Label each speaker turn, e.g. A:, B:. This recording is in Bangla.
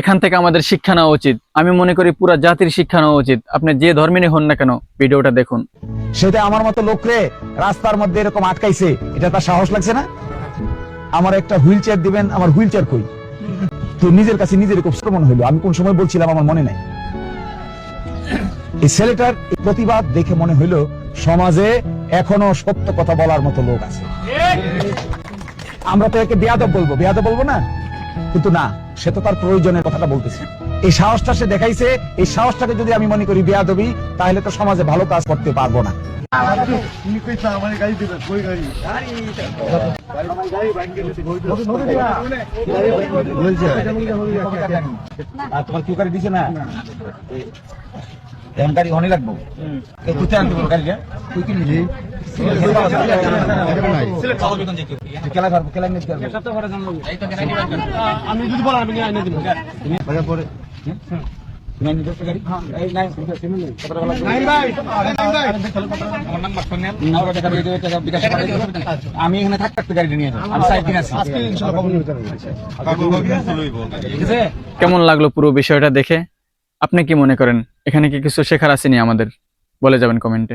A: এখান থেকে আমাদের শিক্ষা নেওয়া উচিত। আমি মনে করি পুরো জাতির শিক্ষা নেওয়া উচিত। আপনি যে ধর্মেরই হন না কেন, ভিডিওটা দেখুন।
B: সেটা আমার মতো লোকরে রাস্তার মধ্যে এরকম আটকাইছে, এটা তার সাহস লাগছে না? আমার একটা হুইল চেয়ার দিবেন, আমার হুইল চেয়ার কই? তো নিজের কাছে নিজের খুব ছোট মনে হইলো। আমি কোন সময় বলছিলাম আমার মনে নাই। এই ছেলেটার প্রতিবাদ দেখে মনে হইলো সমাজে এখনো সত্য কথা বলার মতো লোক আছে। আমরা তো একে বেয়াদব বলবো না, কিন্তু না, সে তো তার প্রয়োজনের কথাটা বলতেছে। এই সাহসটা সে দেখাইছে। এই সাহসটাকে যদি আমি মনে করি বেয়াদবি, তাহলে তো সমাজে ভালো কাজ করতে পারবো না। তোমার কি গাড়ি দিছে না? গাড়ি অনেক লাগবো।
C: আমি যদি বলেন আমি আইনে দিব
B: আমি এখানে থাকতে গাড়ি নিয়ে যাবো। আমি সাইড দিন আছি।
A: কেমন লাগলো পুরো বিষয়টা দেখে? আপনি কি মনে করেন এখানে কি কিছু শেখার আসেনি আমাদের? বলে যাবেন কমেন্টে।